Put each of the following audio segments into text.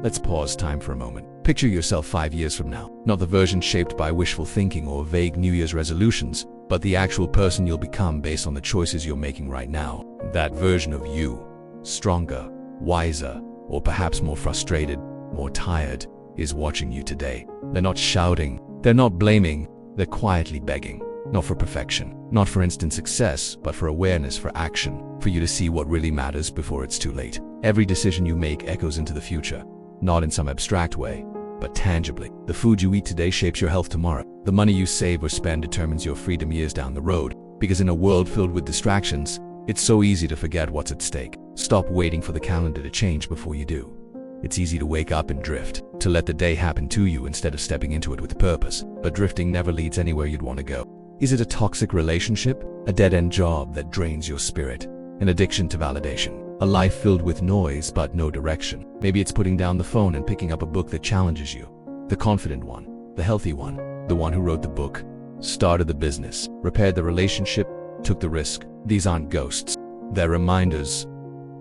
Let's pause time for a moment. Picture yourself 5 years from now. Not the version shaped by wishful thinking or vague New Year's resolutions, but the actual person you'll become based on the choices you're making right now. That version of you, stronger, wiser, or perhaps more frustrated, more tired, is watching you today. They're not shouting, they're not blaming, they're quietly begging. Not for perfection, not for instant success, but for awareness, for action, for you to see what really matters before it's too late. Every decision you make echoes into the future, not in some abstract way, but tangibly. The food you eat today shapes your health tomorrow. The money you save or spend determines your freedom years down the road, because in a world filled with distractions, it's so easy to forget what's at stake. Stop waiting for the calendar to change before you do. It's easy to wake up and drift, to let the day happen to you instead of stepping into it with purpose. But drifting never leads anywhere you'd want to go. Is it a toxic relationship? A dead-end job that drains your spirit? An addiction to validation? A life filled with noise but no direction? Maybe it's putting down the phone and picking up a book that challenges you. The confident one, the healthy one, the one who wrote the book, started the business, repaired the relationship, took the risk. These aren't ghosts. They're reminders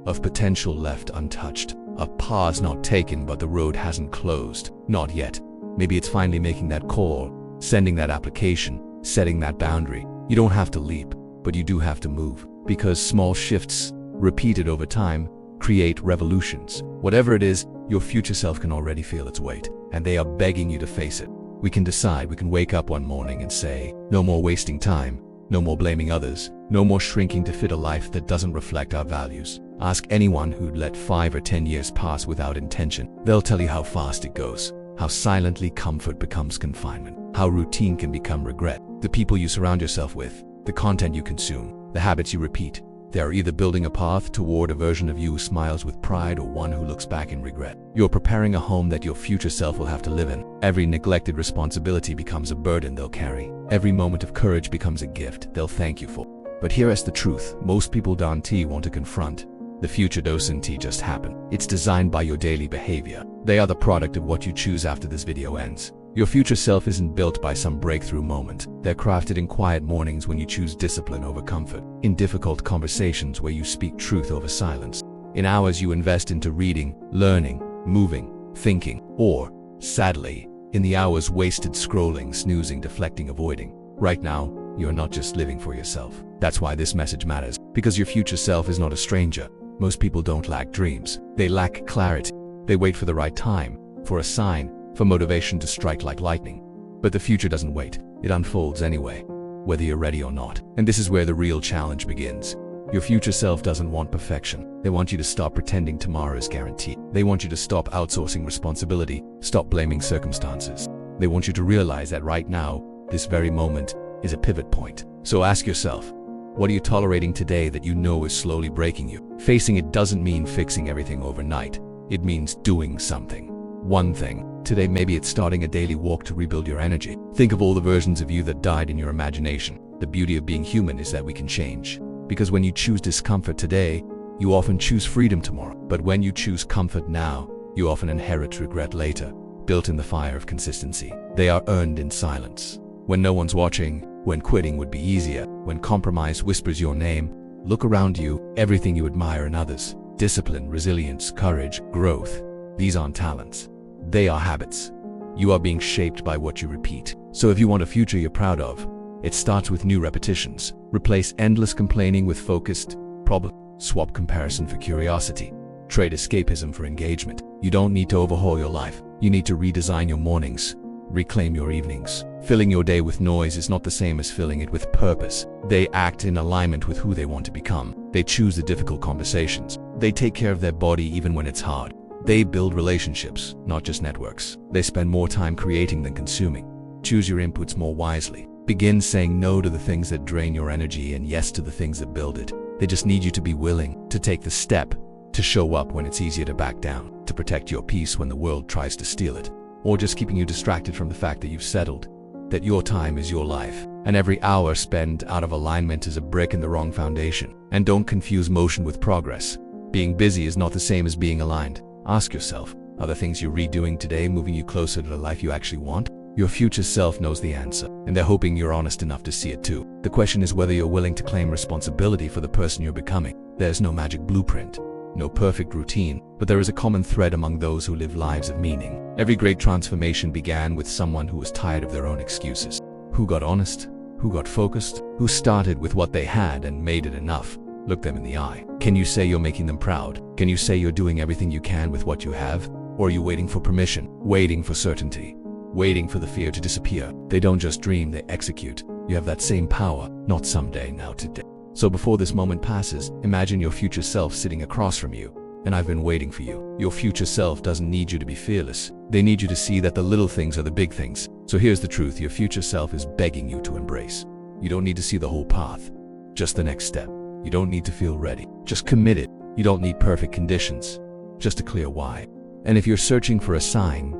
of potential left untouched, of paths not taken but the road hasn't closed. Not yet. Maybe it's finally making that call, sending that application, setting that boundary. You don't have to leap, but you do have to move, because small shifts, repeated over time, create revolutions. Whatever it is, your future self can already feel its weight, and they are begging you to face it. We can decide. We can wake up one morning and say, no more wasting time, no more blaming others, no more shrinking to fit a life that doesn't reflect our values. Ask anyone who'd let 5 or 10 years pass without intention. They'll tell you how fast it goes, how silently comfort becomes confinement, how routine can become regret. The people you surround yourself with, the content you consume, the habits you repeat, they are either building a path toward a version of you who smiles with pride or one who looks back in regret. You're preparing a home that your future self will have to live in. Every neglected responsibility becomes a burden they'll carry. Every moment of courage becomes a gift they'll thank you for. But here's the truth most people don't want to confront. The future doesn't just happen. It's designed by your daily behavior. They are the product of what you choose after this video ends. Your future self isn't built by some breakthrough moment. They're crafted in quiet mornings when you choose discipline over comfort, in difficult conversations where you speak truth over silence, in hours you invest into reading, learning, moving, thinking, or, sadly, in the hours wasted scrolling, snoozing, deflecting, avoiding. Right now, you're not just living for yourself. That's why this message matters, because your future self is not a stranger. Most people don't lack dreams. They lack clarity. They wait for the right time, for a sign, for motivation to strike like lightning. But the future doesn't wait. It unfolds anyway, whether you're ready or not. And this is where the real challenge begins. Your future self doesn't want perfection. They want you to stop pretending tomorrow is guaranteed. They want you to stop outsourcing responsibility, stop blaming circumstances. They want you to realize that right now, this very moment, is a pivot point. So ask yourself, what are you tolerating today that you know is slowly breaking you? Facing it doesn't mean fixing everything overnight. It means doing something. One thing. Today maybe it's starting a daily walk to rebuild your energy. Think of all the versions of you that died in your imagination. The beauty of being human is that we can change. Because when you choose discomfort today, you often choose freedom tomorrow. But when you choose comfort now, you often inherit regret later, built in the fire of consistency. They are earned in silence. When no one's watching, when quitting would be easier, when compromise whispers your name, look around you, everything you admire in others. Discipline, resilience, courage, growth. These aren't talents. They are habits. You are being shaped by what you repeat. So if you want a future you're proud of, it starts with new repetitions. Replace endless complaining with focused problem. Swap comparison for curiosity. Trade escapism for engagement. You don't need to overhaul your life. You need to redesign your mornings. Reclaim your evenings. Filling your day with noise is not the same as filling it with purpose. They act in alignment with who they want to become. They choose the difficult conversations. They take care of their body even when it's hard. They build relationships, not just networks. They spend more time creating than consuming. Choose your inputs more wisely. Begin saying no to the things that drain your energy and yes to the things that build it. They just need you to be willing to take the step, to show up when it's easier to back down, to protect your peace when the world tries to steal it, or just keeping you distracted from the fact that you've settled, that your time is your life, and every hour spent out of alignment is a brick in the wrong foundation. And don't confuse motion with progress. Being busy is not the same as being aligned. Ask yourself, are the things you're redoing today moving you closer to the life you actually want? Your future self knows the answer, and they're hoping you're honest enough to see it too. The question is whether you're willing to claim responsibility for the person you're becoming. There's no magic blueprint, no perfect routine, but there is a common thread among those who live lives of meaning. Every great transformation began with someone who was tired of their own excuses. Who got honest? Who got focused? Who started with what they had and made it enough? Look them in the eye. Can you say you're making them proud? Can you say you're doing everything you can with what you have? Or are you waiting for permission? Waiting for certainty? Waiting for the fear to disappear? They don't just dream, they execute. You have that same power, not someday, now today. So before this moment passes, imagine your future self sitting across from you. And I've been waiting for you. Your future self doesn't need you to be fearless. They need you to see that the little things are the big things. So here's the truth, your future self is begging you to embrace. You don't need to see the whole path, just the next step. You don't need to feel ready, just commit it. You don't need perfect conditions, just a clear why. And if you're searching for a sign,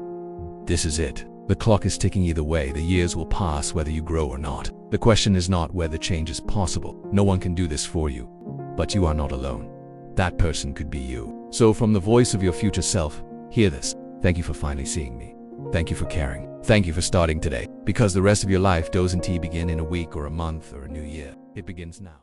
this is it. The clock is ticking either way. The years will pass whether you grow or not. The question is not whether change is possible. No one can do this for you, but you are not alone. That person could be you. So from the voice of your future self, hear this. Thank you for finally seeing me. Thank you for caring. Thank you for starting today, because the rest of your life doesn't begin in a week or a month or a new year. It begins now.